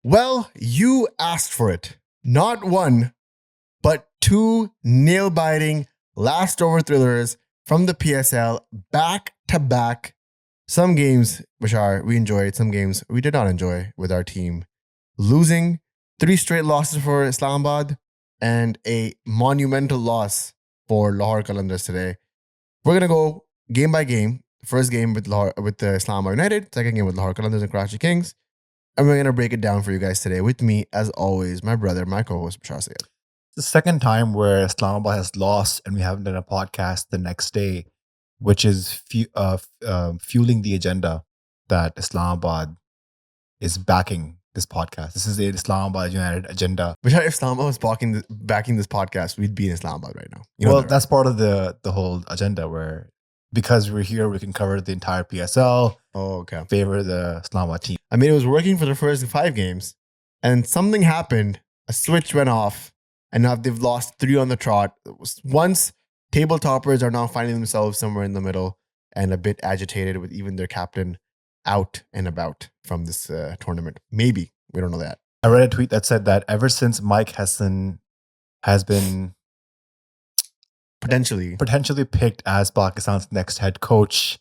Well, you asked for it. Not one, but two nail-biting last-over thrillers from the PSL back to back. Some games, Bashar, we enjoyed. Some games we did not enjoy with our team. Losing 3 straight losses for Islamabad and a monumental loss for Lahore Qalandars today. We're going to go game by game. First game with Islamabad United. Second game with Lahore Qalandars and Karachi Kings. And we're going to break it down for you guys today. With me, as always, my brother, my co-host, Bashar Sayed. The second time where Islamabad has lost and we haven't done a podcast the next day, which is fueling the agenda that Islamabad is backing this podcast. This is the Islamabad United agenda. Bashar, if Islamabad was backing this podcast, we'd be in Islamabad right now. You know Well, that, right? that's part of the whole agenda where because we're here, we can cover the entire PSL, Oh, okay. favor the Islamabad team. I mean, it was working for the first 5 games, and something happened. A switch went off, and now they've lost 3 on the trot. Once table toppers are now finding themselves somewhere in the middle and a bit agitated with even their captain out and about from this tournament. Maybe. We don't know that. I read a tweet that said that ever since Mike Hesson has been Potentially. picked as Pakistan's next head coach,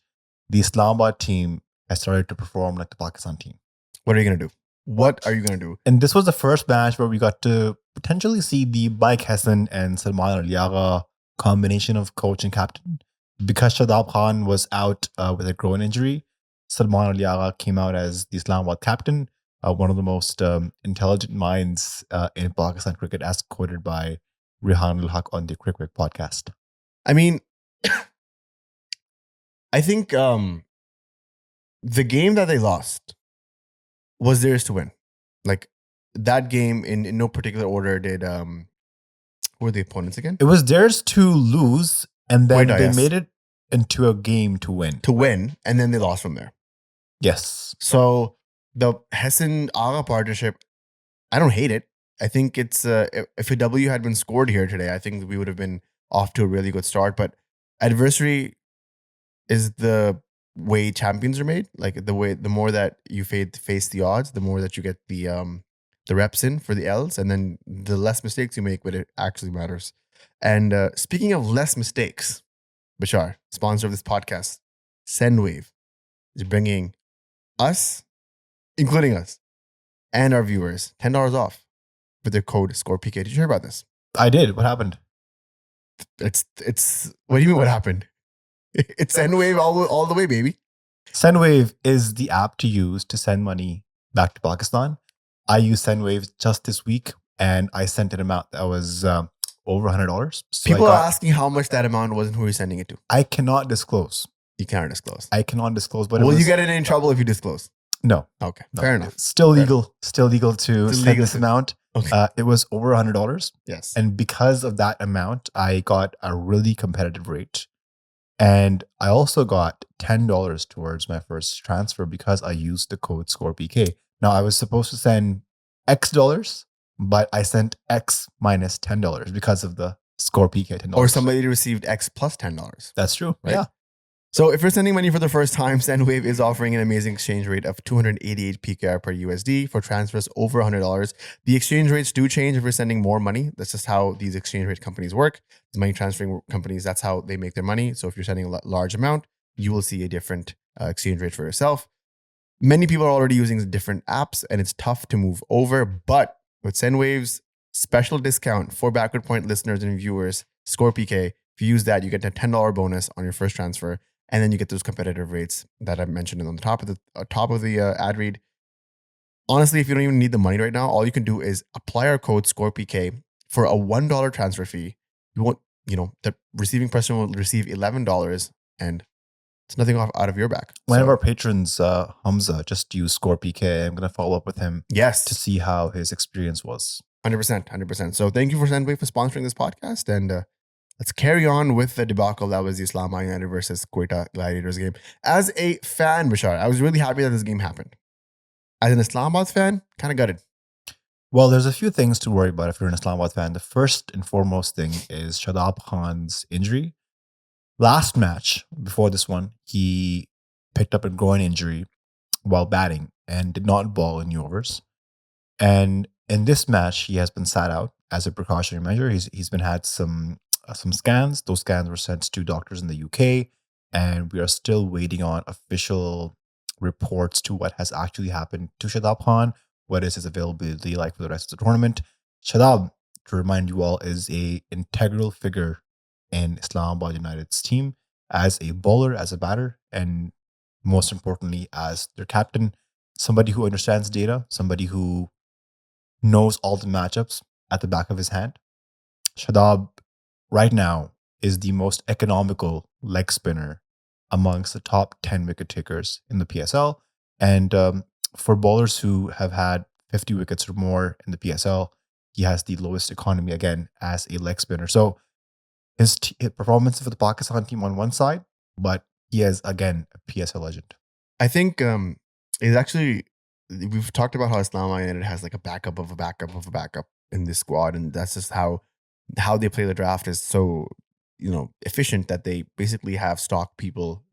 the Islamabad team has started to perform like the Pakistan team. What are you going to do? What are you going to do? And this was the first match where we got to potentially see the Mike Hesson and Salman Al-Yaga combination of coach and captain. Because Shadab Khan was out with a groin injury, Salman Al-Yaga came out as the Islamabad captain, one of the most intelligent minds in Pakistan cricket, as quoted by Rehan Al-Haq on the Cricket podcast. I mean, I think the game that they lost was theirs to win. Like that game in no particular order did who were the opponents again? It was theirs to lose, and then Quetta, they yes. made it into a game to win. To win, and then they lost from there. Yes. So the Hesson Aga partnership, I don't hate it. I think it's if a W had been scored here today, I think we would have been off to a really good start. But adversary is the way champions are made. Like the more that you face the odds, the more that you get the reps in for the L's, and then the less mistakes you make, but it actually matters. And speaking of less mistakes, Bashar, sponsor of this podcast, Sendwave, is bringing us, including us, and our viewers, $10 off with their code ScorePK. Did you hear about this? I did. What happened? It's. What do you mean? What happened? It's Sendwave all the way, baby. Sendwave is the app to use to send money back to Pakistan. I used Sendwave just this week, and I sent an amount that was over $100. So People are asking how much that amount was and who you're sending it to. I cannot disclose. You can't disclose. But Will you get in trouble if you disclose? No. Okay, No. fair enough. It's still legal. Still legal to Still send legal this to- amount. Okay. It was over $100, Yes. and because of that amount, I got a really competitive rate. And I also got $10 towards my first transfer because I used the code ScorePK. Now, I was supposed to send X dollars, but I sent X minus $10 because of the ScorePK $10. Or somebody received X plus $10. That's true. Right? Yeah. So if you're sending money for the first time, Sendwave is offering an amazing exchange rate of 288 PKR per USD for transfers over $100. The exchange rates do change if you're sending more money. That's just how these exchange rate companies work. The money transferring companies, that's how they make their money. So if you're sending a large amount, you will see a different exchange rate for yourself. Many people are already using different apps, and it's tough to move over. But with Sendwave's special discount for Backward Point listeners and viewers, ScorePK, if you use that, you get a $10 bonus on your first transfer. And then you get those competitive rates that I mentioned on the top of the ad read. Honestly, if you don't even need the money right now, all you can do is apply our code ScorePK for a $1 transfer fee. You won't, the receiving person will receive $11, and it's nothing out of your back. One of So, our patrons, Hamza, just used ScorePK. I'm going to follow up with him yes, to see how his experience was. 100%. So thank you for Sendwave for sponsoring this podcast, and let's carry on with the debacle that was the Islamabad United versus Quetta Gladiators game. As a fan, Bashar, I was really happy that this game happened. As an Islamabad fan, kind of gutted. Well, there's a few things to worry about if you're an Islamabad fan. The first and foremost thing is Shadab Khan's injury. Last match, before this one, he picked up a groin injury while batting and did not bowl in the overs. And in this match, he has been sat out as a precautionary measure. He's been had some scans. Those scans were sent to doctors in the UK, and we are still waiting on official reports to what has actually happened to Shadab Khan. What is his availability like for the rest of the tournament? Shadab, to remind you all, is a integral figure in Islamabad United's team as a bowler, as a batter, and most importantly, as their captain. Somebody who understands data, somebody who knows all the matchups at the back of his hand. Shadab, right now, is the most economical leg spinner amongst the top 10 wicket takers in the PSL. And for bowlers who have had 50 wickets or more in the PSL, he has the lowest economy again as a leg spinner. So his performance for the Pakistan team on one side, but he is again a PSL legend. I think it's actually, we've talked about how Islamabad United has like a backup of a backup of a backup in this squad, and that's just how they play the draft is so efficient that they basically have stock people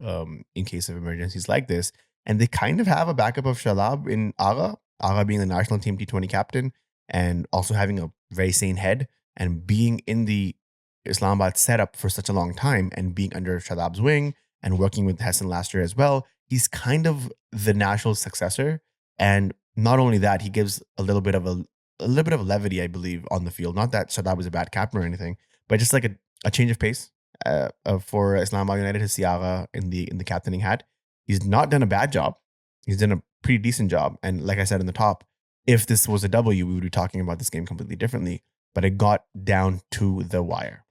in case of emergencies like this, and they kind of have a backup of Shalab in Agha being the national team T20 captain, and also having a very sane head and being in the Islamabad setup for such a long time and being under Shadab's wing and working with Hassan last year as well. He's kind of the natural successor, and not only that, he gives a little bit of levity, I believe, on the field. Not that Shadab was a bad captain or anything, but just like a change of pace for Islamabad United to see Agha in the captaining hat. He's not done a bad job. He's done a pretty decent job. And like I said in the top, if this was a W, we would be talking about this game completely differently. But it got down to the wire.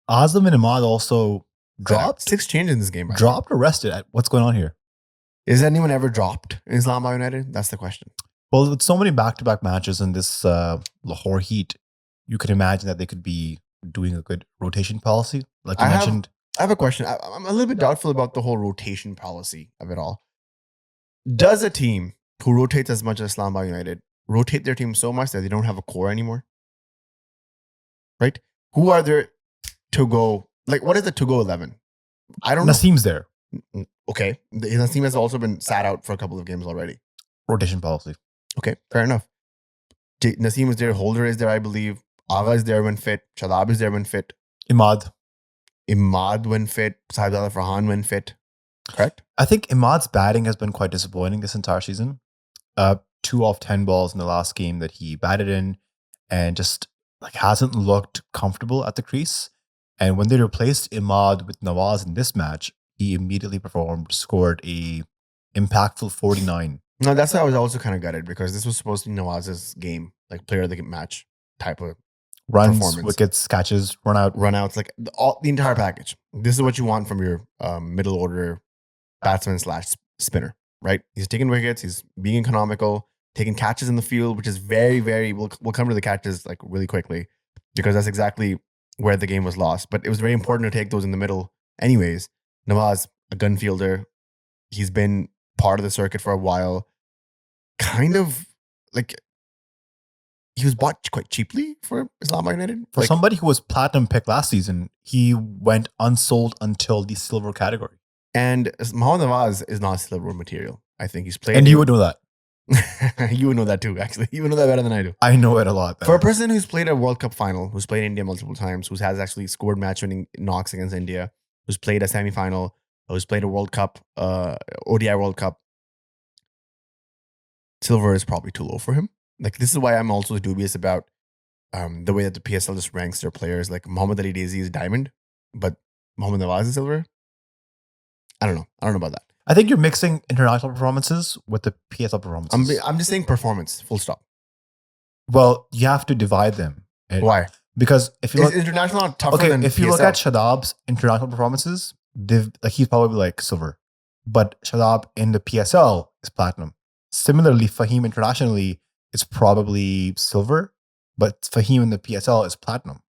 Azam and Imad also dropped 6 changes in this game. Dropped or rested? What's going on here? Is anyone ever dropped in Islamabad United? That's the question. Well, with so many back-to-back matches in this Lahore heat, you could imagine that they could be doing a good rotation policy. Like you mentioned. I have a question. I'm a little bit doubtful about the whole rotation policy of it all. Does a team who rotates as much as Islamabad United rotate their team so much that they don't have a core anymore? Right? Who are there to go? Like, what is the to-go 11? I don't know. Naseem's there. Okay. Naseem has also been sat out for a couple of games already. Rotation policy. Okay, fair enough. Naseem is there. Holder is there, I believe. Agha is there when fit. Shadab is there when fit. Imad when fit. Sahibzada Farhan when fit. Correct? I think Imad's batting has been quite disappointing this entire season. 2 off 10 balls in the last game that he batted in, and just like hasn't looked comfortable at the crease. And when they replaced Imad with Nawaz in this match, he immediately performed, scored a impactful 49. No, that's why I was also kind of gutted, because this was supposed to be Nawaz's game, like player of the match type of runs, performance. Wickets, catches, runouts, like the entire package. This is what you want from your middle order batsman / spinner, right? He's taking wickets, he's being economical, taking catches in the field, which is very, very. We'll come to the catches like really quickly, because that's exactly where the game was lost. But it was very important to take those in the middle, anyways. Nawaz, a gun fielder, he's been part of the circuit for a while. Kind of like he was bought quite cheaply for Islamabad United. For somebody who was platinum pick last season, he went unsold until the silver category. And Mohammad Nawaz is not silver material. I think he's played. And you would know that. You would know that too, actually. You would know that better than I do. I know it a lot better. For a person who's played a World Cup final, who's played India multiple times, who has actually scored match-winning knocks against India, who's played a semi-final, who's played a World Cup, ODI World Cup, silver is probably too low for him. Like, this is why I'm also dubious about the way that the PSL just ranks their players. Like, Muhammad Ali Daisy is diamond, but Mohammad Nawaz is silver. I don't know about that. I think you're mixing international performances with the PSL performances. I'm just saying performance, full stop. Well, you have to divide them. Why? Because if you look international not tougher than if you PSL? Look at Shadab's international performances, he's probably like silver. But Shadab in the PSL is platinum. Similarly, Fahim internationally is probably silver, but Fahim in the PSL is platinum.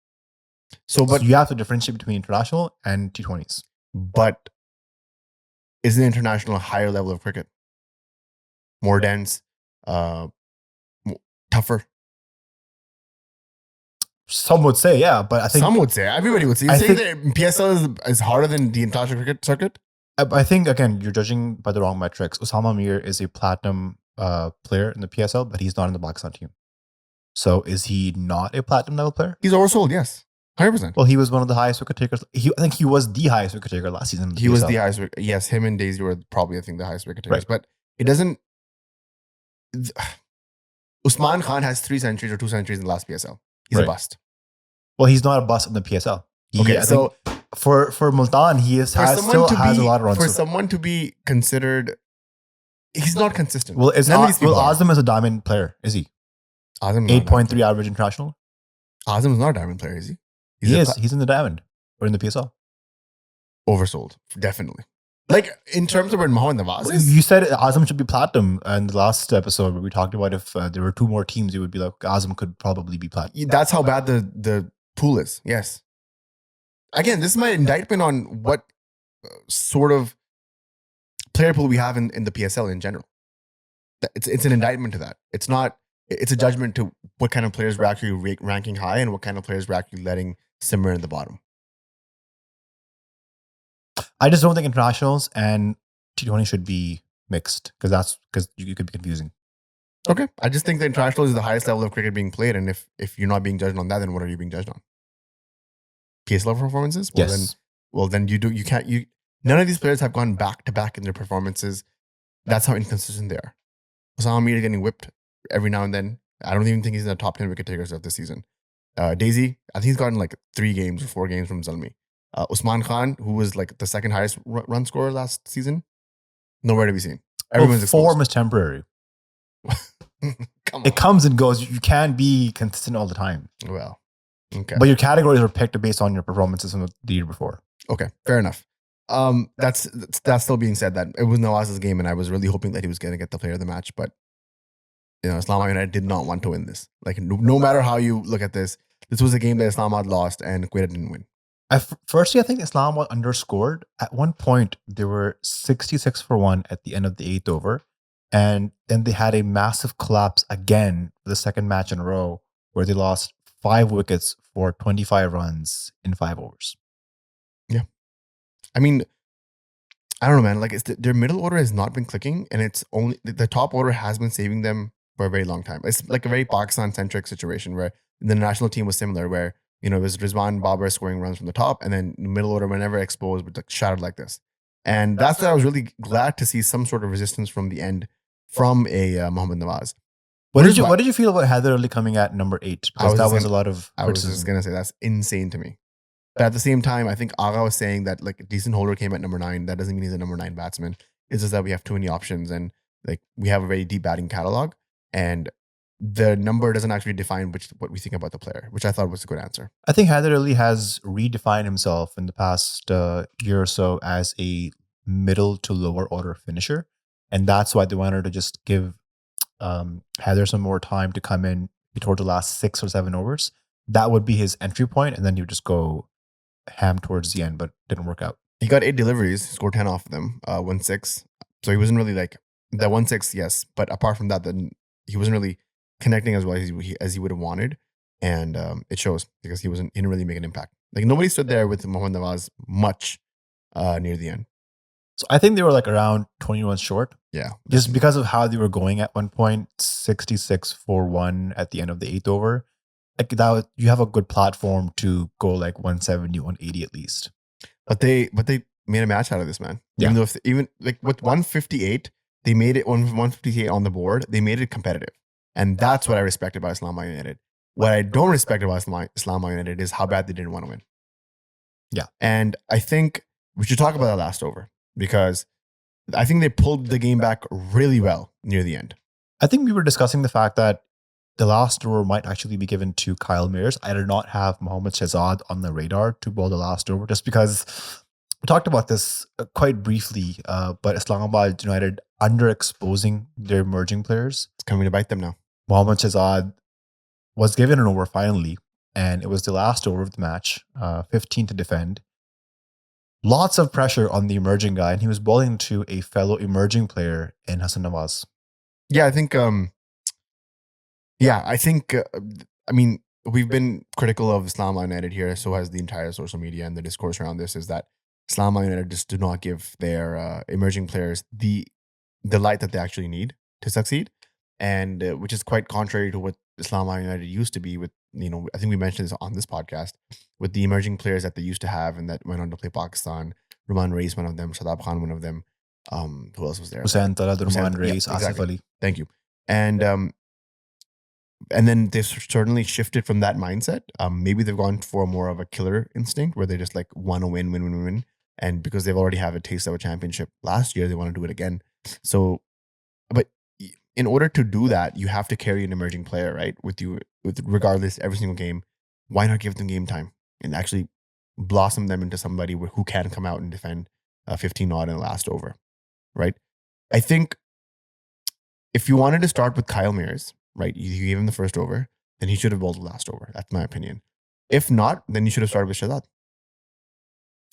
So you have to differentiate between international and T20s. But is an international a higher level of cricket? More dense, tougher? Some would say, yeah, but I think some would say, everybody would say. You saying that PSL is harder than the international cricket circuit? I think, again, you're judging by the wrong metrics. Usama Mir is a platinum player in the PSL, but he's not in the Pakistan team. So is he not a platinum level player? He's oversold, yes. 100%. Well, he was one of the highest wicket takers. I think he was the highest wicket taker last season. He was the highest. Yes, him and Daisy were probably, I think, the highest wicket takers. Right. But it doesn't. Usman Khan has 3 centuries or 2 centuries in the last PSL. He's a Right. bust. Well, he's not a bust in the PSL. Okay, I so think for Multan, he still has a lot of runs. For someone to be considered, he's not consistent. Well, Azam Azam is a diamond player, is he? 8.3 average international. Azam is not a diamond player, is he? He's in the diamond or in the PSL. Oversold, definitely. Like in terms of where Mohammad Nawaz is. You said Azam should be platinum in the last episode where we talked about if there were 2 more teams, you would be like Azam could probably be platinum. That's how bad the pool is. Yes. Again, this is my indictment on what sort of player pool we have in the PSL in general. It's an indictment to that. It's not. It's a judgment to what kind of players we're actually ranking high and what kind of players we're actually letting simmer in the bottom. I just don't think internationals and T20 should be mixed because you could be confusing. Okay, I just think the international is the highest level of cricket being played, and if you're not being judged on that, then what are you being judged on? PSL performances? Well, yes. Then you can't. None of these players have gone back to back in their performances. That's how inconsistent they are. Osama Mir getting whipped every now and then. I don't even think he's in the top 10 wicket takers of this season. Daisy, I think he's gotten like 3 games or 4 games from Zalmi. Usman Khan, who was like the second highest run scorer last season, nowhere to be seen. Everyone's form is temporary. Come on. It comes and goes. You can't be consistent all the time. Well, okay. But your categories are picked based on your performances from the year before. Okay, fair enough. That's still being said that it was Nawaz's game, and I was really hoping that he was going to get the player of the match, but Islamabad United did not want to win this. Like no matter how you look at this was a game that Islamabad lost and Quetta didn't win. Firstly, I think Islamabad underscored. At one point, they were 66 for 1 at the end of the 8th over. And then they had a massive collapse again for the second match in a row where they lost 5 wickets for 25 runs in 5 overs. Yeah. I mean, I don't know, man. Like their middle order has not been clicking, and it's only the top order has been saving them for a very long time. It's like a very Pakistan-centric situation where the national team was similar, where it was Rizwan Babar scoring runs from the top, and then the middle order, whenever exposed, would like shattered like this. And that's why I was really glad to see some sort of resistance from the end from a Mohammad Nawaz. What did you feel about Haider Ali coming at number 8? Because that was a lot of criticism. I was just gonna say that's insane to me. But at the same time, I think Agha was saying that like a decent holder came at number 9. That doesn't mean he's a number 9 batsman. It's just that we have too many options, and like we have a very deep batting catalog, and the number doesn't actually define what we think about the player, which I thought was a good answer. I think Haider Ali has redefined himself in the past year or so as a middle to lower order finisher. And that's why they wanted to just give Haider some more time to come in toward the last 6 or 7 overs. That would be his entry point, and then he would just go ham towards the end, but didn't work out. He got 8 deliveries, scored 10 off of them, 1-6. So he wasn't really like that 1-6, yes. But apart from that, then he wasn't really connecting as well as he would have wanted. And it shows because he didn't really make an impact. Like nobody stood there with Mohammad Nawaz much near the end. So I think they were like around 20 runs short. Yeah. Just because of how they were going at one point, 66 for 1 at the end of the 8th over. Like that, you have a good platform to go like 170, 180 at least. But they made a match out of this, man. Yeah. Even like with 158, they made it 158 on the board. They made it competitive, and that's what I respect about Islamabad United. What I don't respect about Islamabad United is how bad they didn't want to win. Yeah, and I think we should talk about that last over because I think they pulled the game back really well near the end. I think we were discussing the fact that the last over might actually be given to Kyle Mayers. I did not have Mohammad Shahzad on the radar to bowl the last over just because we talked about this quite briefly, but Islamabad United underexposing their emerging players. It's coming to bite them now. Mohammad Shahzad was given an over finally, and it was the last over of the match, 15 to defend. Lots of pressure on the emerging guy, and he was bowling to a fellow emerging player in Hassan Nawaz. Yeah, I think... I mean, we've been critical of Islamabad United here, so has the entire social media, and the discourse around this is that Islamabad United just do not give their emerging players the light that they actually need to succeed, and which is quite contrary to what Islamabad United used to be with, I think we mentioned this on this podcast, with the emerging players that they used to have and that went on to play Pakistan. Rahman Reis, one of them. Shadab Khan, one of them. Who else was there? Hussain Talat, Rahman Yeah, Reis, Asif exactly. Ali. Thank you. And then they've certainly shifted from that mindset. Maybe they've gone for more of a killer instinct where they just like want to win. And because they've already have a taste of a championship last year, they want to do it again. So, but in order to do that, you have to carry an emerging player, right? With regardless every single game. Why not give them game time and actually blossom them into somebody who can come out and defend 15 odd in the last over, right? I think if you wanted to start with Kyle Mears, right, you gave him the first over, then he should have bowled the last over. That's my opinion. If not, then you should have started with Shahzad.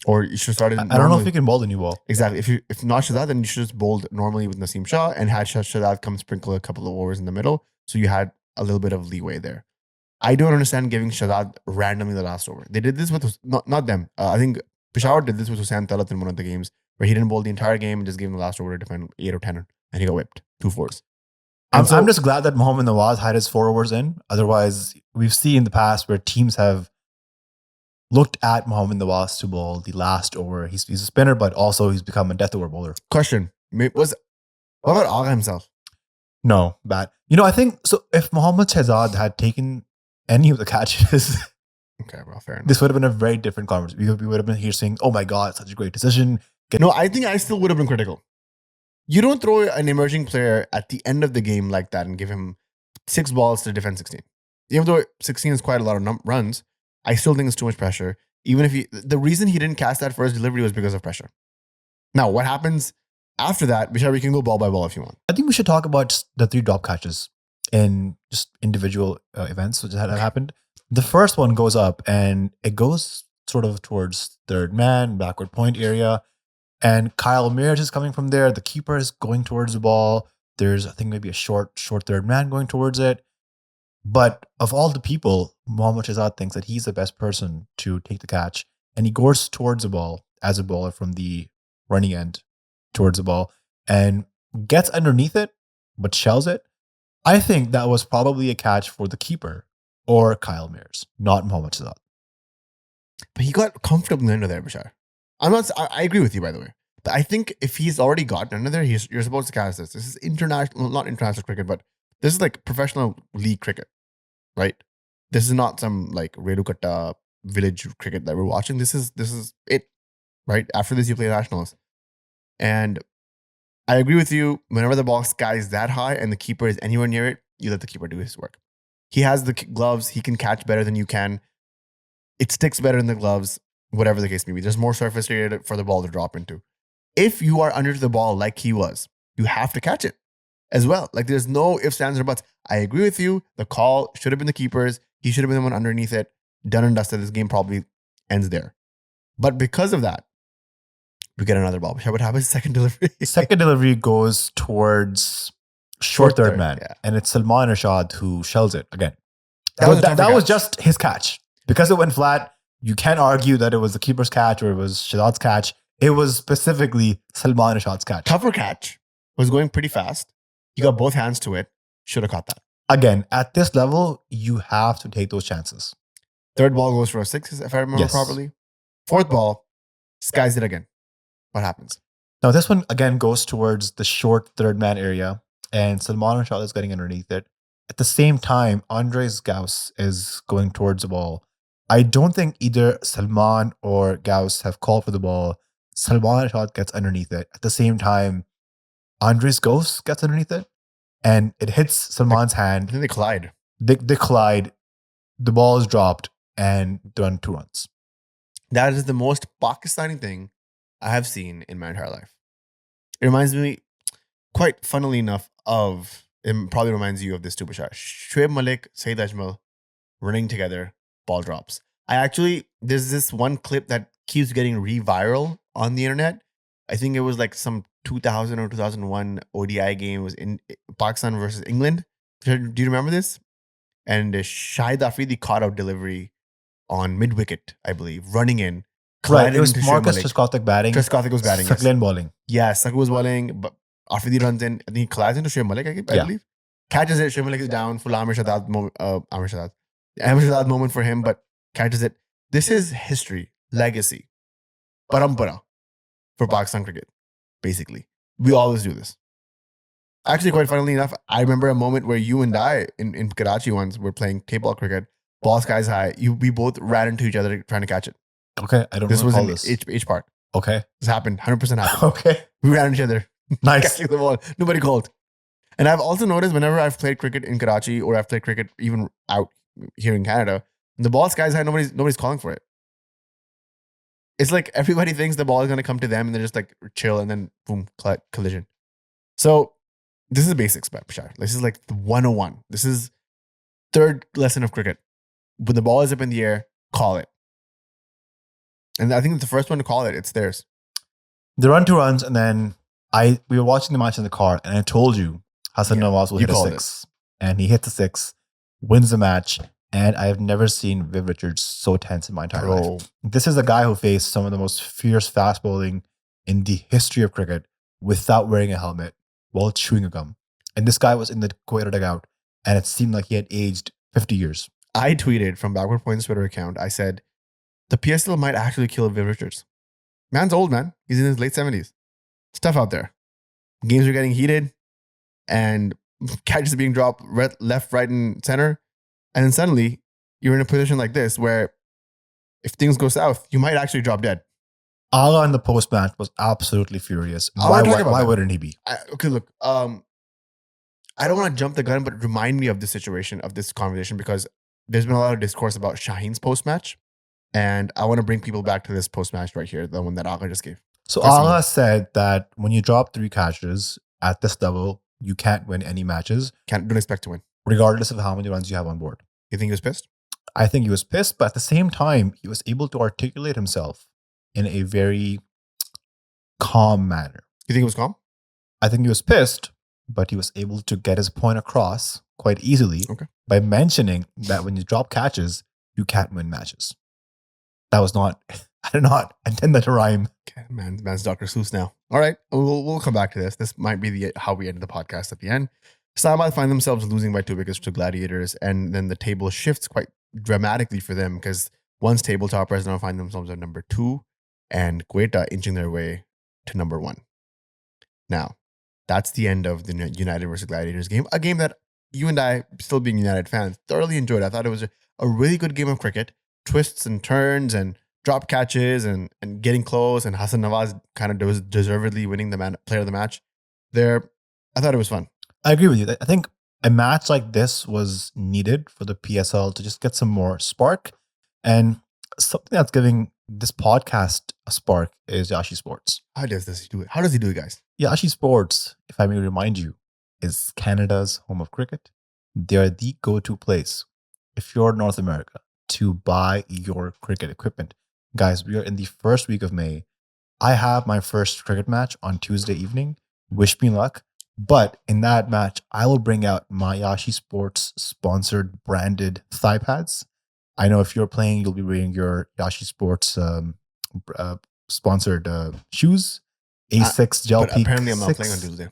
Or you should have started. I don't know if he can bowl the new ball. Exactly. If not Shahzad, then you should have bowled normally with Naseem Shah and had Shahzad come sprinkle a couple of overs in the middle. So you had a little bit of leeway there. I don't understand giving Shahzad randomly the last over. They did this with, not them. I think Peshawar did this with Hussain Talat in one of the games where he didn't bowl the entire game and just gave him the last over to defend 8 or 10 and he got whipped. 2 fours. I'm just glad that Mohammad Nawaz had his 4 overs in. Otherwise, we've seen in the past where teams have looked at Mohammad Nawaz to bowl the last over. He's a spinner, but also he's become a death over bowler. Question. What about Agha himself? No, bad. I think, so if Mohammad Shahzad had taken any of the catches, okay, well, fair enough. This would have been a very different conversation. We would have been here saying, oh my God, such a great decision. No, I think I still would have been critical. You don't throw an emerging player at the end of the game like that and give him 6 balls to defend 16. Even though 16 is quite a lot of runs, I still think it's too much pressure. Even if the reason he didn't cast that first delivery was because of pressure. Now, what happens after that? Bishar, we can go ball by ball if you want. I think we should talk about the 3 drop catches in just individual events that happened. The first one goes up and it goes sort of towards third man, backward point area. And Kyle Mears is coming from there. The keeper is going towards the ball. There's, I think, maybe a short third man going towards it. But of all the people, Mohammad Shahzad thinks that he's the best person to take the catch. And he goes towards the ball as a bowler from the running end towards the ball and gets underneath it, but shells it. I think that was probably a catch for the keeper or Kyle Mears, not Mohammad Shahzad. But he got comfortably under there, Bishar. I agree with you, by the way. But I think if he's already gotten under there, you're supposed to cast this. This is not international cricket, but this is like professional league cricket, right? This is not some like Quetta village cricket that we're watching. This is it, right? After this, you play nationals. And I agree with you. Whenever the ball skies that high and the keeper is anywhere near it, you let the keeper do his work. He has the gloves. He can catch better than you can. It sticks better in the gloves, whatever the case may be. There's more surface area for the ball to drop into. If you are under the ball like he was, you have to catch it as well. Like there's no ifs, ands, or buts. I agree with you. The call should have been the keeper's. He should have been the one underneath it. Done and dusted. This game probably ends there. But because of that, we get another ball. What happens? Second delivery. Second delivery goes towards short third man. Yeah. And it's Salman Rashad who shells it again. That was just his catch. Because it went flat, you can't argue that it was the keeper's catch or it was Shahzad's catch. It was specifically Salman Rashad's catch. Tougher catch. Was going pretty fast. He got both hands to it. Should have caught that. Again, at this level, you have to take those chances. Third ball goes for a 6, if I remember properly. Fourth ball, skies it again. What happens? Now, this one, again, goes towards the short third man area, and Salman Rashad is getting underneath it. At the same time, Andres Gauss is going towards the ball. I don't think either Salman or Gauss have called for the ball. Salman Rashad gets underneath it. At the same time, Andres Gauss gets underneath it, and it hits Salman's hand. I think they collide. They collide. The ball is dropped, and they run 2 runs. That is the most Pakistani thing I have seen in my entire life. It reminds me, quite funnily enough, it probably reminds you of this too, Bashar. Shoaib Malik, Saeed Ajmal running together, ball drops. There's this one clip that keeps getting re-viral on the internet. I think it was like some 2000 or 2001 ODI game. It was in Pakistan versus England. Do you remember this? And Shaheen Afridi caught out delivery on mid-wicket, I believe, running in. Right, it was Marcus Trescothick batting. Trescothick was batting. Saklan bowling. Yeah, Saklan was bowling, but Afridi runs in. I think he collides into Shoaib Malik, I believe. Catches it, Shimalik is down, full Amir Shadad moment for him, but catches it. This is history, legacy, parampara for Pakistan cricket, basically. We always do this. Actually, quite funnily enough, I remember a moment where you and I in Karachi once were playing table cricket, ball skies high. We both ran into each other trying to catch it. Okay, I don't This was recall in this. H Park. Okay. This happened, 100% happened. Okay. We ran into each other, Nice. catching the ball. Nobody called. And I've also noticed whenever I've played cricket in Karachi or I've played cricket even out here in Canada, the ball skies high, nobody's calling for it. It's like everybody thinks the ball is going to come to them and they're just like chill and then boom, collision. So this is basics, Bashar. This is like the 101. This is third lesson of cricket. When the ball is up in the air, call it. And I think it's the first one to call it. It's theirs. They run 2 runs, and then we were watching the match in the car, and I told you Hassan Nawaz will hit a 6. And he hits a 6, wins the match, and I have never seen Viv Richards so tense in my entire life. This is a guy who faced some of the most fierce fast bowling in the history of cricket without wearing a helmet while chewing a gum. And this guy was in the Quetta dugout, and it seemed like he had aged 50 years. I tweeted from Backward Point's Twitter account, I said, the PSL might actually kill Viv Richards. Man's old, man. He's in his late 70s. It's tough out there. Games are getting heated and catches are being dropped left, right, and center. And then suddenly you're in a position like this where if things go south, you might actually drop dead. Agha in the post match was absolutely furious. Why wouldn't he be? Okay, look. I don't want to jump the gun, but remind me of this situation, of this conversation, because there's been a lot of discourse about Shaheen's post match. And I want to bring people back to this post match right here, the one that Agha just gave. So Agha said that when you drop 3 catches at this level, you can't win any matches. Don't expect to win. Regardless of how many runs you have on board. You think he was pissed? I think he was pissed, but at the same time, he was able to articulate himself in a very calm manner. You think he was calm? I think he was pissed, but he was able to get his point across quite easily by mentioning that when you drop catches, you can't win matches. That was not, I did not intend that to rhyme. Okay, man's Dr. Seuss now. All right, we'll come back to this. This might be how we end the podcast at the end. Islamabad find themselves losing by 2 wickets to Gladiators, and then the table shifts quite dramatically for them because once tabletoppers now find themselves at number 2 and Quetta inching their way to number 1. Now, that's the end of the United versus Gladiators game, a game that you and I, still being United fans, thoroughly enjoyed. I thought it was a really good game of cricket. Twists and turns and drop catches and getting close, and Hassan Nawaz kind of was deservedly winning the player of the match there. I thought it was fun. I agree with you. I think a match like this was needed for the PSL to just get some more spark. And something that's giving this podcast a spark is Yashi Sports. How does he do it? How does he do it, guys? Yashi Sports, if I may remind you, is Canada's home of cricket. They are the go-to place if you're North America to buy your cricket equipment. Guys, we are in the first week of May. I have my first cricket match on Tuesday evening. Wish me luck. But in that match, I will bring out my Yashi Sports sponsored branded thigh pads. I know if you're playing, you'll be wearing your Yashi Sports sponsored shoes. A6 Gel but Peak apparently I'm not 6. playing on Tuesday.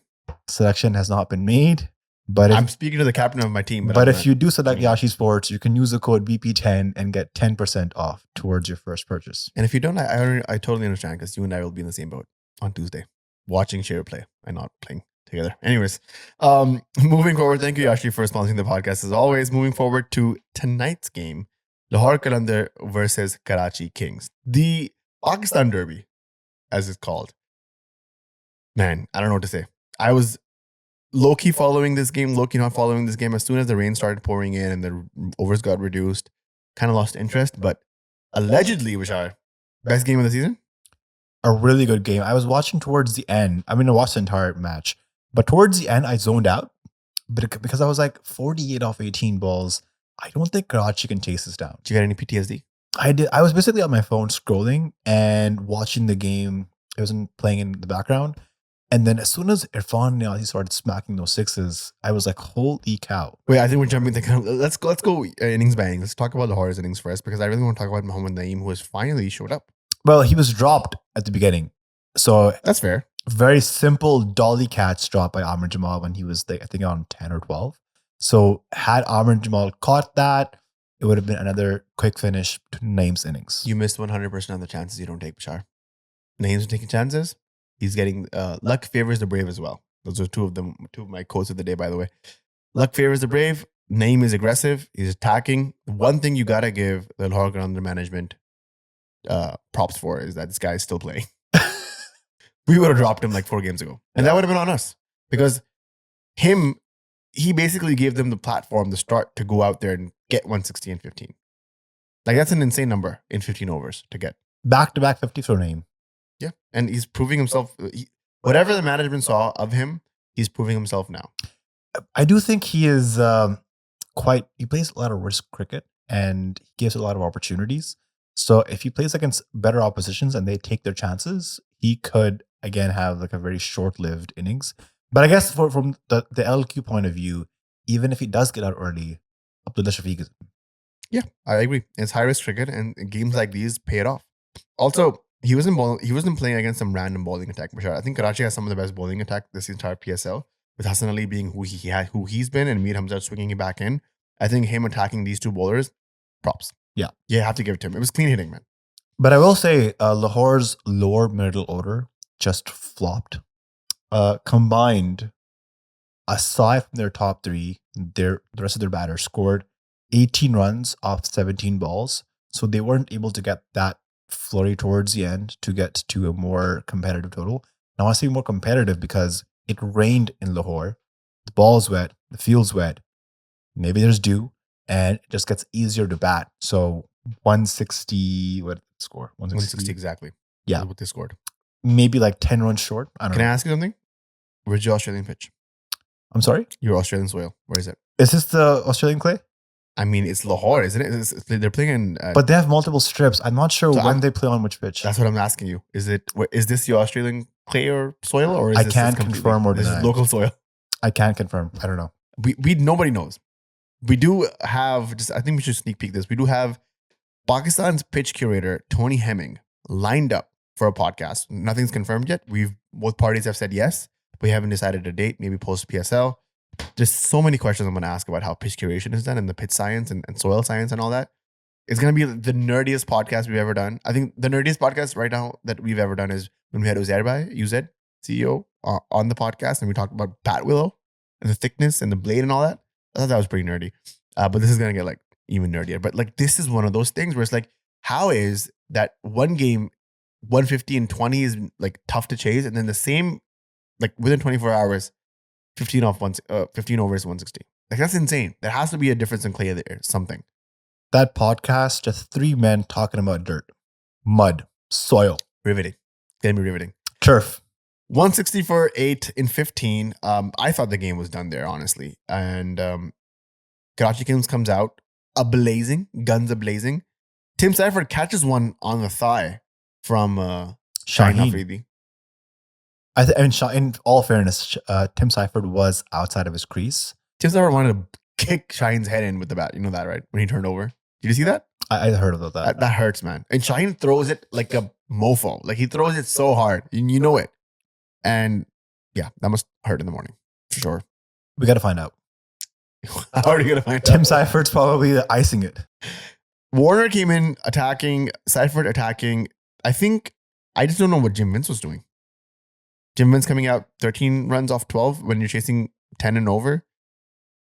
Selection has not been made. But I'm speaking to the captain of my team. But if you do select Yashi Sports, you can use the code BP10 and get 10% off towards your first purchase. And if you don't, I totally understand because you and I will be in the same boat on Tuesday, watching Share play and not playing together. Anyways, moving forward, thank you, Yashi, for sponsoring the podcast as always. Moving forward to tonight's game, Lahore Qalandars versus Karachi Kings. The Pakistan Derby, as it's called. Man, I don't know what to say. I was low-key following this game, low-key not following this game. As soon as the rain started pouring in and the overs got reduced, kind of lost interest. But allegedly, Vishal, best game of the season? A really good game. I was watching towards the end. I mean, I watched the entire match. But towards the end, I zoned out because I was like 48 off 18 balls. I don't think Karachi can chase this down. Did you get any PTSD? I did. I was basically on my phone scrolling and watching the game. It wasn't playing in the background. And then as soon as Irfan Niazi started smacking those sixes, I was like, holy cow. Wait, I think we're jumping let's go innings by innings. Let's talk about Lahore's innings first because I really want to talk about Mohammad Naeem, who has finally showed up. Well, he was dropped at the beginning. So that's fair. Very simple dolly catch drop by Amir Jamal when he was, I think, on 10 or 12. So had Amr and Jamal caught that, it would have been another quick finish to Naeem's innings. You missed 100% of the chances you don't take, Bashar. Naeem's taking chances. He's getting luck favors the brave as well. Those are two of my quotes of the day, by the way. Luck favors the brave. Naeem is aggressive. He's attacking. One thing you gotta give the Lahore Qalandars management props for is that this guy is still playing. We would have dropped him like 4 games ago, and that would have been on us because he basically gave them the platform, the start to go out there and get 160 and 15. Like that's an insane number in 15 overs to get. Back-to-back 50 for Naeem. Yeah, and he's proving himself. Whatever the management saw of him, he's proving himself now. I do think he is he plays a lot of risk cricket and he gives a lot of opportunities. So if he plays against better oppositions and they take their chances, he could again have like a very short-lived innings. But I guess from the LQ point of view, even if he does get out early, Abdullah Shafiq is. Yeah, I agree. It's high-risk cricket, and games like these pay it off. Also, he wasn't playing against some random bowling attack. I think Karachi has some of the best bowling attack this entire PSL, with Hassan Ali being who he's been, and Mir Hamza swinging it back in. I think him attacking these two bowlers, props. Yeah, you have to give it to him. It was clean hitting, man. But I will say, Lahore's lower middle order just flopped. Combined, aside from their top three, the rest of their batters scored 18 runs off 17 balls. So they weren't able to get that flurry towards the end to get to a more competitive total. Now I say more competitive because it rained in Lahore. The ball's wet, the field's wet. Maybe there's dew, and it just gets easier to bat. So 160, what did they score? 160 exactly. Yeah. That's what they scored. Maybe like 10 runs short. I don't know. Can I ask you something? Where's your Australian pitch? I'm sorry? Your Australian soil. Where is it? Is this the Australian clay? I mean, it's Lahore, isn't it? They're playing in... but they have multiple strips. I'm not sure when they play on which pitch. That's what I'm asking you. Is this your Australian clay or soil? Or is I can't confirm or deny. This is local soil. I can't confirm. I don't know. Nobody knows. We do have... I think we should sneak peek this. We do have Pakistan's pitch curator, Tony Hemming, lined up for a podcast. Nothing's confirmed yet. Both parties have said yes. We haven't decided a date, maybe post PSL. There's so many questions I'm going to ask about how pitch curation is done and the pitch science and soil science and all that. It's going to be the nerdiest podcast we've ever done. I think the nerdiest podcast right now that we've ever done is when we had UZ, CEO, on the podcast, and we talked about bat willow and the thickness and the blade and all that. I thought that was pretty nerdy. But this is going to get like even nerdier. But like this is one of those things where it's like, how is that one game 150 and 20 is like tough to chase, and then the same like within 24 hours 15 overs 160. Like that's insane. There has to be a difference in clay there, something. That podcast, just 3 men talking about dirt, mud, soil. Riveting. It's gonna be riveting. Turf. 160 for 8 in 15. I thought the game was done there, honestly. And Karachi Kings comes out guns a-blazing. Tim Seifert catches one on the thigh from Shaheen Afridi. In all fairness, Tim Seifert was outside of his crease. Tim Seifert wanted to kick Shaheen's head in with the bat. You know that, right? When he turned over. Did you see that? I heard about that. That hurts, man. And Shaheen throws it like a mofo. Like he throws it so hard. You know it. And yeah, that must hurt in the morning. For sure. We got to find out. How are you going to find out? Tim Seifert's probably icing it. Warner came in attacking, Seifert attacking. I just don't know what Jim Vince was doing. Jim Vince coming out 13 runs off 12 when you're chasing 10 and over.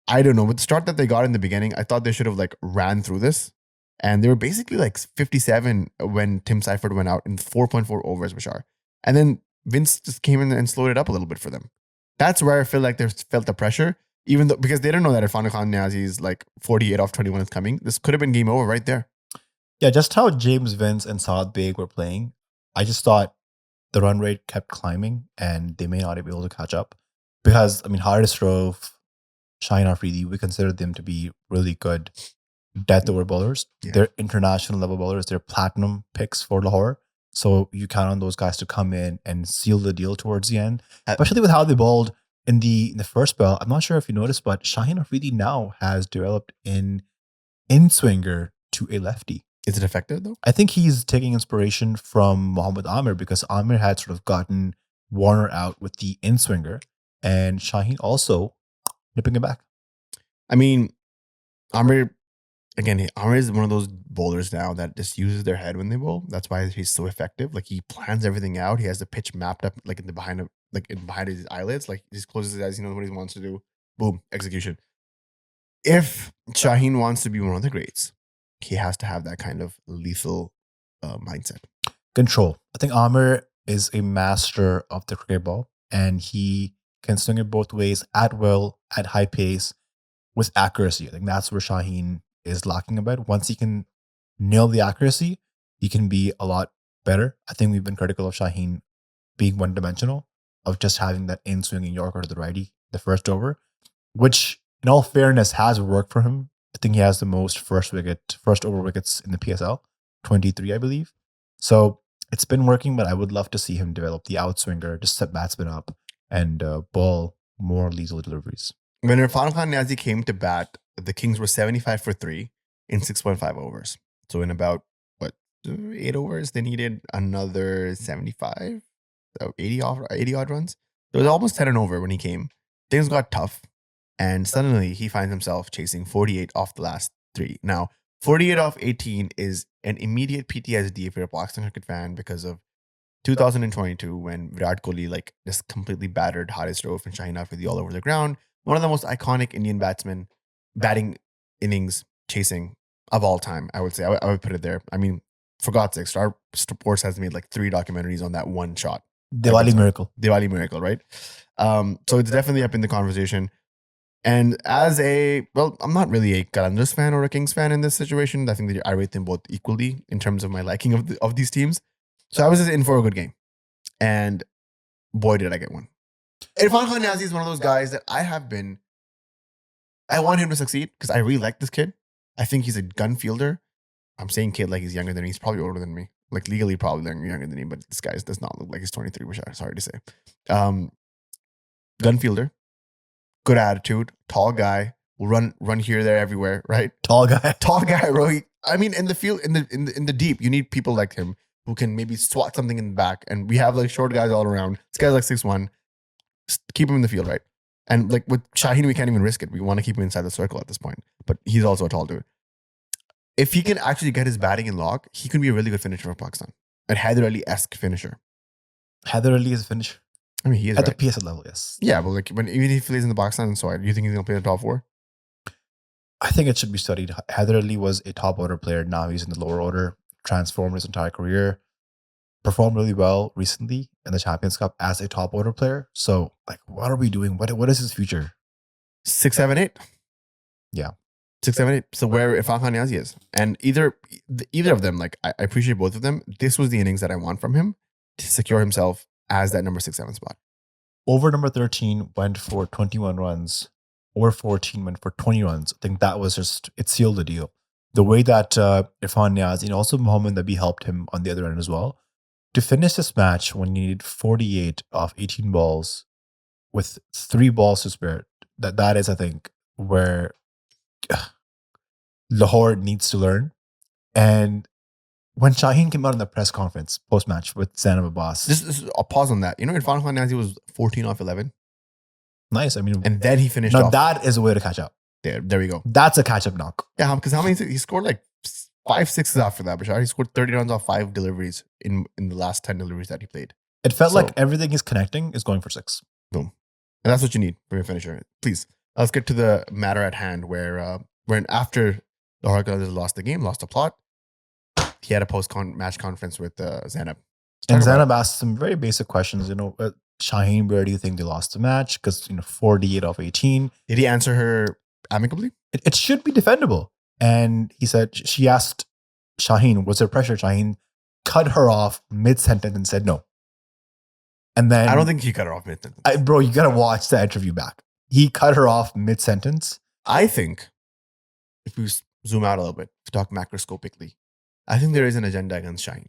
I don't know. With the start that they got in the beginning, I thought they should have like ran through this. And they were basically like 57 when Tim Seifert went out in 4.4 overs, Bashar. And then Vince just came in and slowed it up a little bit for them. That's where I feel like they felt the pressure, even though because they didn't know that Irfan Khan Niazi's like 48 off 21 is coming. This could have been game over right there. Yeah, just how James Vince and Saad Beg were playing, I just thought the run rate kept climbing and they may not be able to catch up. Because, I mean, Haris Rove, Shaheen Afridi, we consider them to be really good death over bowlers. Yeah. They're international level bowlers. They're platinum picks for Lahore. So you count on those guys to come in and seal the deal towards the end, especially with how they bowled in the first spell. I'm not sure if you noticed, but Shaheen Afridi now has developed an in-swinger to a lefty. Is it effective though? I think he's taking inspiration from Mohammad Amir because Amir had sort of gotten Warner out with the in-swinger and Shaheen also nipping it back. I mean, Amir, again, Amir is one of those bowlers now that just uses their head when they bowl. That's why he's so effective. Like he plans everything out. He has the pitch mapped up like in the behind of behind his eyelids. Like he just closes his eyes, he knows what he wants to do. Boom, execution. If Shaheen wants to be one of the greats, he has to have that kind of lethal mindset. Control. I think Amir is a master of the cricket ball, and he can swing it both ways at will, at high pace, with accuracy. I think that's where Shaheen is lacking a bit. Once he can nail the accuracy, he can be a lot better. I think we've been critical of Shaheen being one-dimensional, of just having that in-swinging Yorker to the righty, the first over, which in all fairness has worked for him. I think he has the most first over wickets in the PSL, 23, I believe. So it's been working, but I would love to see him develop the outswinger, just set batsmen up and bowl more lethal deliveries. When Irfan Khan Niazi came to bat, the Kings were 75 for 3 in 6.5 overs. So in about, 8 overs, they needed another 75, so 80 odd runs. It was almost 10 and over when he came. Things got tough, and suddenly he finds himself chasing 48 off the last 3. Now, 48 off 18 is an immediate PTSD if you're a Pakistan cricket fan because of 2022 when Virat Kohli just completely battered Haris Rauf and Shaheen Afridi all over the ground. One of the most iconic Indian batsmen batting innings chasing of all time, I would say. I would put it there. I mean, for God's sake, Star Sports has made 3 documentaries on that one shot. Diwali miracle, right? So it's definitely up in the conversation. And as I'm not really a Qalandars fan or a Kings fan in this situation. I think that I rate them both equally in terms of my liking of these teams. So I was just in for a good game. And boy, did I get one. Irfan Khan Niazi is one of those guys that I want him to succeed because I really like this kid. I think he's a gun fielder. I'm saying kid like he's younger than me. He's probably older than me. Legally probably younger than me, but this guy does not look like he's 23, which I'm sorry to say. Gun fielder, good attitude, tall guy, will run here, there, everywhere, right? Tall guy, bro. I mean, in the field, in the deep, you need people like him who can maybe swat something in the back. And we have short guys all around. This guy's 6'1". Keep him in the field, right? And with Shaheen, we can't even risk it. We want to keep him inside the circle at this point. But he's also a tall dude. If he can actually get his batting in lock, he can be a really good finisher for Pakistan. A Haider Ali-esque finisher. Haider Ali is a finisher. I mean, he is at right. the PSL level, yes. Yeah, but even if he plays in the Pakistan side, do you think he's going to play in the top 4? I think it should be studied. Haider Ali was a top order player. Now he's in the lower order. Transformed his entire career. Performed really well recently in the Champions Cup as a top order player. So, what are we doing? What is his future? 6, 7, 8. Yeah. 6, 7, 8. So where Irfan Khan Niazi is. And either of them, I appreciate both of them. This was the innings that I want from him to secure himself as that number 6, 7 spot. Over number 13 went for 21 runs. Over 14 went for 20 runs. I think that was it sealed the deal. The way that Irfan Niazi and also Mohammad Nabi helped him on the other end as well. To finish this match when he needed 48 off 18 balls with 3 balls to spare, that is, I think, where Lahore needs to learn. And when Shaheen came out in the press conference post-match with Zainab Abbas. Just a pause on that. Irfan Khan Niazi was 14 off 11. Nice. I mean, and then he finished now off. That is a way to catch up. There we go. That's a catch-up knock. Yeah, because how many? He scored 5 6s after that, Bashar. He scored 30 runs off 5 deliveries in the last 10 deliveries that he played. It felt like everything he's connecting is going for 6. Boom. And that's what you need from your finisher. Please, let's get to the matter at hand where when after Lahore Qalandars lost the game, lost the plot, he had a post-match conference with Zainab. And Zainab asked some very basic questions. Shaheen, where do you think they lost the match? Because 48 off 18. Did he answer her amicably? It should be defendable. And he said, she asked Shaheen, was there pressure? Shaheen cut her off mid-sentence and said no. And then I don't think he cut her off mid-sentence. Bro, you got to watch the interview back. He cut her off mid-sentence. I think if we zoom out a little bit, to talk macroscopically, I think there is an agenda against Shaheen.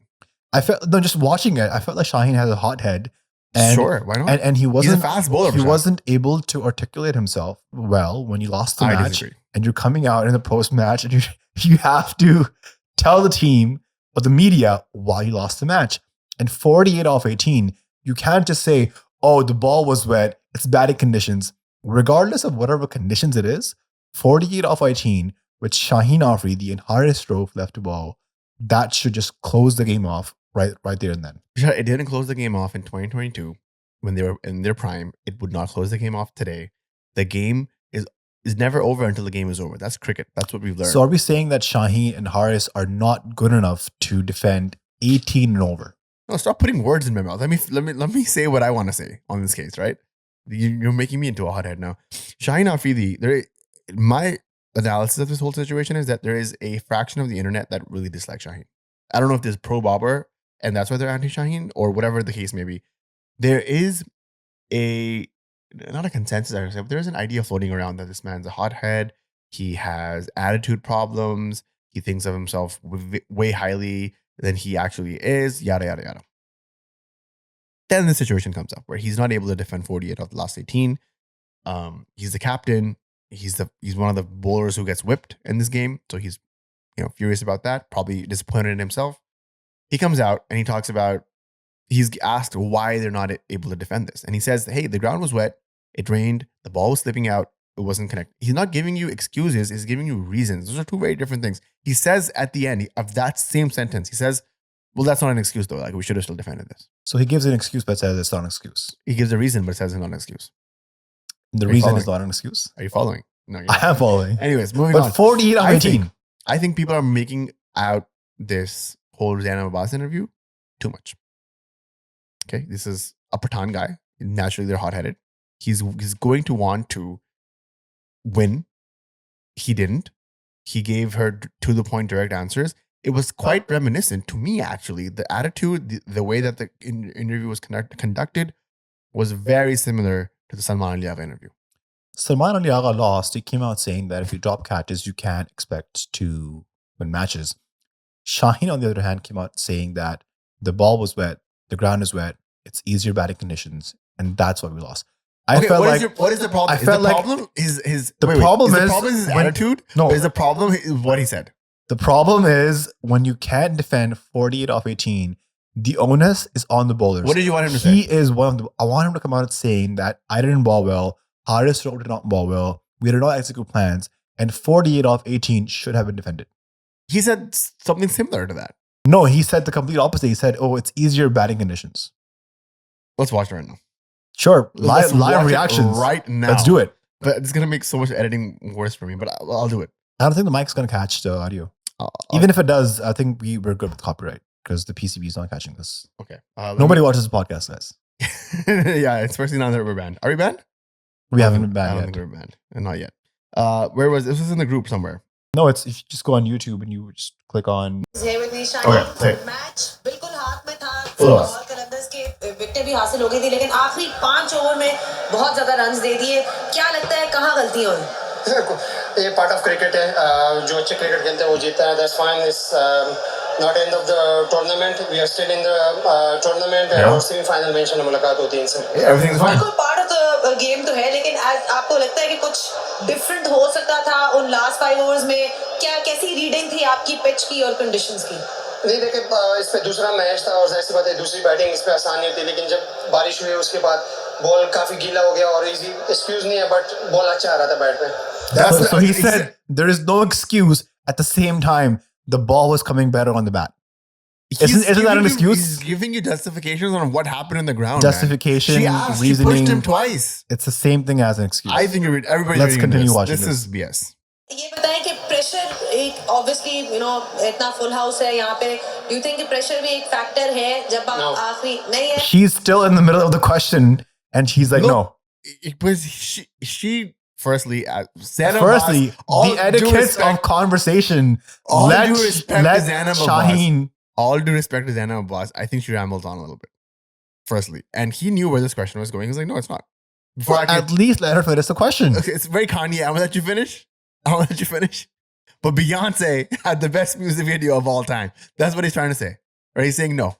Just watching it, I felt like Shaheen had a hot head. And, sure, why not? And he wasn't. He's a fast bowler. He wasn't able to articulate himself well when you lost the match. I disagree. And you're coming out in the post-match, and you have to tell the team or the media why you lost the match. And 48 off 18, you can't just say, "Oh, the ball was wet. It's batting conditions." Regardless of whatever conditions it is, 48 off 18 with Shaheen Afridi and Haris Strofe left to ball. That should just close the game off right there and then. It didn't close the game off in 2022 when they were in their prime. It would not close the game off today. The game is never over until the game is over. That's cricket. That's what we've learned. So are we saying that Shaheen and Haris are not good enough to defend 18 and over? No, stop putting words in my mouth. Let me say what I want to say on this case, right? You're making me into a hothead now. Shaheen Afridi, my analysis of this whole situation is that there is a fraction of the internet that really dislikes Shaheen. I don't know if there's pro Bobber and that's why they're anti Shaheen or whatever the case may be. There is not a consensus, I would say, but there's an idea floating around that this man's a hothead. He has attitude problems. He thinks of himself way highly than he actually is, yada, yada, yada. Then the situation comes up where he's not able to defend 48 of the last 18. He's the captain. He's one of the bowlers who gets whipped in this game. So he's furious about that, probably disappointed in himself. He comes out and he talks about, he's asked why they're not able to defend this. And he says, hey, the ground was wet. It rained. The ball was slipping out. It wasn't connected. He's not giving you excuses. He's giving you reasons. Those are two very different things. He says at the end of that same sentence, he says, well, that's not an excuse though. Like we should have still defended this. So he gives an excuse but says it's not an excuse. He gives a reason but says it's not an excuse. The reason is not an excuse? Are you following? No, you're I not. am following. Anyways, moving on. But 48 of 18. I think people are making out this whole Zainab Abbas interview too much. Okay, this is a Pathan guy. Naturally, they're hot-headed. He's going to want to win. He didn't. He gave her to-the-point direct answers. It was quite reminiscent to me, actually. The attitude, the way that the interview was conducted was very similar to the Salman Ali Agha interview. Salman Ali Agha lost. He came out saying that if you drop catches, you can't expect to win matches. Shaheen, on the other hand, came out saying that the ball was wet, the ground is wet, it's easier batting conditions, and that's why we lost. What is the problem? The problem is his attitude? No. Is the problem what he said? The problem is when you can't defend 48 off 18, the onus is on the bowlers. What did you want him to say? He is one of the... I want him to come out saying that I didn't bowl well, Haris Strofe did not bowl well, we did not execute plans, and 48 off 18 should have been defended. He said something similar to that. No, he said the complete opposite. He said, oh, it's easier batting conditions. Let's watch it right now. Sure, live reactions. Right now. Let's do it. But it's going to make so much editing worse for me, but I'll do it. I don't think the mic's going to catch the audio. Even if it does, I think we're good with copyright because the PCB is not catching this. Okay. Nobody watches the podcast, guys. Yeah, especially now that we're banned. Are we banned? We haven't been banned I don't think we're banned. Not yet. Where was this? Was in the group somewhere. No, it's if you just go on YouTube and you just click on. Okay, match बिल्कुल हाथ में था लाहौर कलंदर्स के wicket भी हासिल हो गई थी लेकिन आखिरी 5 ओवर में बहुत ज्यादा रन्स दे दिए क्या लगता है कहां गलतियां हुई ये पार्ट ऑफ क्रिकेट है जो अच्छे क्रिकेट खेलते हैं वो जीतता है that's fine it's not end of the tournament we are still in the tournament और सेमीफाइनल में इंशाल्लाह मुलाकात होती है इनसे एवरीथिंग इज फाइन बिल्कुल पार्ट ऑफ द गेम तो है लेकिन आपको लगता है कि कुछ डिफरेंट हो सकता था उन लास्ट 5 ओवर्स में क्या कैसी रीडिंग थी आपकी पिच की और कंडीशंस की नहीं देखिए इस पे दूसरा मैच था और जाहिर सी बात है दूसरी बैटिंग इस पे आसान नहीं होती लेकिन जब बारिश हुई उसके बाद बॉल काफी गीला हो गया और इजी एक्सक्यूज नहीं है बट बॉल अच्छा आ रहा था बैट पे So he said there is no excuse at the same time the ball was coming better on the bat. Isn't that an excuse? He's giving you justifications on what happened in the ground. Justification, man. reasoning. She pushed him twice. It's the same thing as an excuse. I think everybody. Let's continue watching this. This is BS. ये बताएं कि pressure एक obviously इतना full house है यहाँ पे do you think pressure भी एक फैक्टर है जब आप आखिरी नहीं है She's still in the middle of the question and she's like no. It was she firstly the etiquette of conversation let Shaheen all due respect to Zainab Abbas I think she rambles on a little bit firstly and he knew where this question was going. He was like no it's not before at least let her finish the question. Okay, it's very Kanye. I'm gonna let you finish but Beyonce had the best music video of all time. That's what he's trying to say or he's saying no.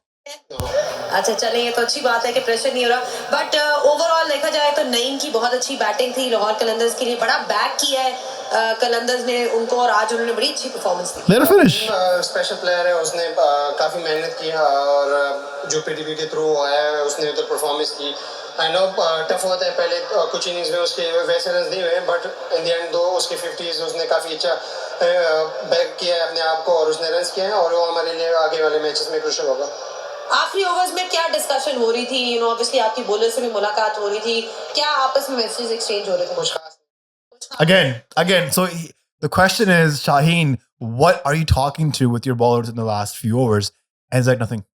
अच्छा चलें ये तो अच्छी बात है कि pressure नहीं हो रहा बट ओवरऑल देखा जाए तो नईम की बहुत अच्छी बैटिंग थी लाहौर कलंदर्स के लिए बड़ा बैक किया है कलंदर्स ने उनको और आज उन्होंने बड़ी अच्छी परफॉर्मेंस दी. Let her finish. Special player है, उसने काफ़ी मेहनत की और जो पीटीपी के थ्रू आया है उसने उधर परफॉर्मेंस की. आई नो टफ होता है, पहले कुछ इनिंग्स में उसके वैसे रन नहीं हुए, बट इन द एंड दो उसके 50s उसने काफ़ी अच्छा बैक किया है अपने आप को और उसने रन किए हैं और वो हमारे लिए आगे वाले मैचेस में क्रुशियल होगा. आखिरी ओवर्स में क्या डिस्कशन हो रही थी? ऑब्वियसली आपकी बॉलर से भी मुलाकात हो रही थी, क्या आपस में मैसेजेस एक्सचेंज हो रहे थे? कुछ खास Again. So the question is, Shaheen, what are you talking to with your bowlers in the last few overs? And it's like nothing.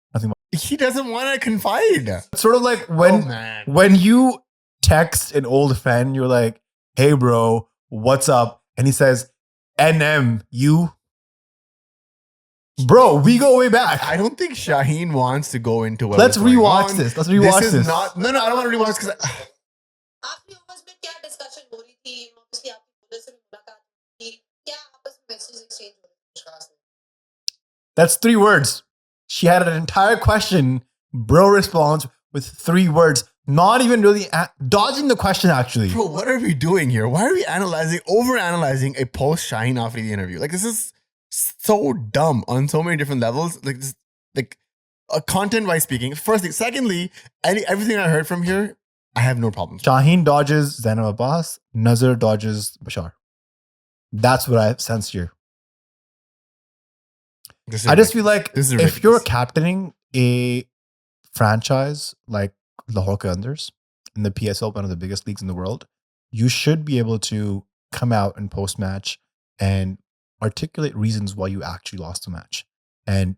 He doesn't want to confide. It's sort of like man. when you text an old friend, you're like, "Hey, bro, what's up?" And he says, "NM, you." Bro, we go way back. I don't think Shaheen wants to go into what Let's was going rewatch on. this. Let's rewatch This is this. not. No, I don't want to rewatch because आखिरी overs में क्या discussion हो रही थी? Obviously आपकी bowler से भी मुलाकात हुई थी, क्या आपस में मैसेजेस एक्सचेंज हो रहे थे? कुछ खास नहीं. That's 3 words. She had an entire question. Bro responds with 3 words. Not even really dodging the question, actually. bro, what are we doing here? Why are we overanalyzing a post Shaheen Afridi interview? Like, this is so dumb on so many different levels. Like, this, like, content-wise speaking. Firstly, secondly, everything I heard from here, I have no problems. Shaheen dodges Zainab Abbas. Nazar dodges Bashar. That's what I sense here. I just feel like this is if you're ridiculous. captaining a franchise like Lahore Qalandars in the PSL, one of the biggest leagues in the world, you should be able to come out and post-match and articulate reasons why you actually lost the match. And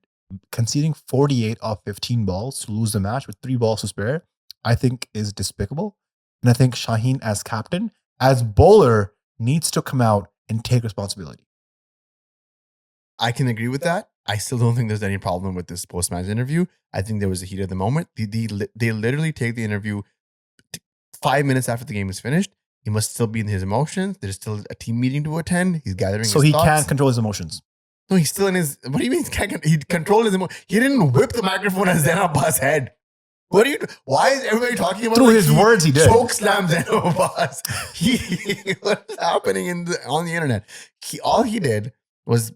conceding 48 off 15 balls to lose the match with 3 balls to spare, I think is despicable. And I think Shaheen as captain, as bowler, needs to come out and take responsibility. I can agree with that. I still don't think there's any problem with this post-match interview. I think there was a heat of the moment. They literally take the interview 5 minutes after the game is finished. He must still be in his emotions. There's still a team meeting to attend. He's gathering So his he thoughts. can't control his emotions. No, he's still in his... What do you mean he controlled his emotions? He didn't whip the microphone at Zainab Abbas' head. What are you... Why is everybody talking about... Through his words, he did. Choke slam Zainab Abbas. What's happening on the internet? All he did was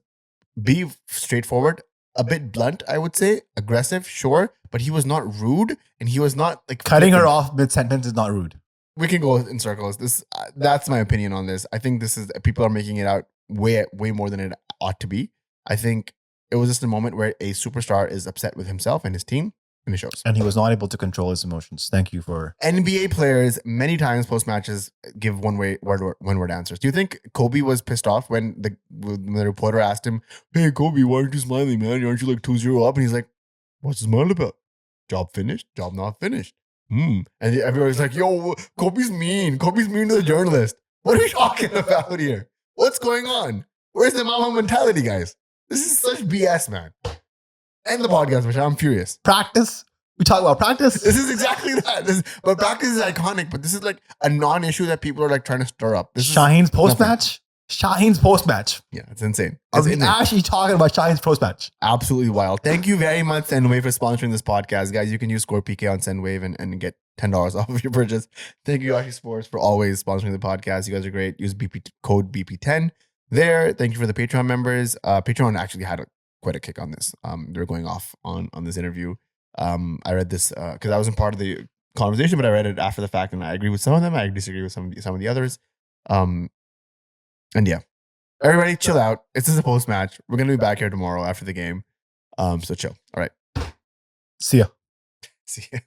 be straightforward, a bit blunt, I would say, aggressive, sure, but he was not rude, and he was not like Cutting her flippant. off mid-sentence is not rude. We can go in circles. That's my opinion on this. I think this is people are making it out way more than it ought to be. I think it was just a moment where a superstar is upset with himself and his team, and it shows. And he was not able to control his emotions. Thank you for... NBA players many times post matches give one word answers. Do you think Kobe was pissed off when the reporter asked him, "Hey Kobe, why aren't you smiling, man? Aren't you like 2-0 up?" And he's like, "What's the smile about? Job finished? Job not finished." And everybody's like, "Yo, Kobe's mean. Kobe's mean to the journalist." What are we talking about here? What's going on? Where's the mama mentality, guys? This is such BS, man. End the podcast, Michelle. I'm furious. Practice. We talk about practice. This is exactly that. But practice is iconic, but this is like a non-issue that people are like trying to stir up. This Shaheen's post-match? Shaheen's post-match. Yeah, it's insane. Are It's we insane. actually talking about Shaheen's post-match? Absolutely wild. Thank you very much, Sendwave, for sponsoring this podcast. Guys, you can use Score PK on Sendwave and get $10 off of your purchase. Thank you, Yoshi Sports, for always sponsoring the podcast. You guys are great. Use code BP10 there. Thank you for the Patreon members. Patreon actually had quite a kick on this. They were going off on this interview. I read this because I wasn't part of the conversation, but I read it after the fact, and I agree with some of them. I disagree with some of the others. And yeah, everybody chill out. It's just a post-match. We're going to be back here tomorrow after the game. So chill. All right. See ya. See ya.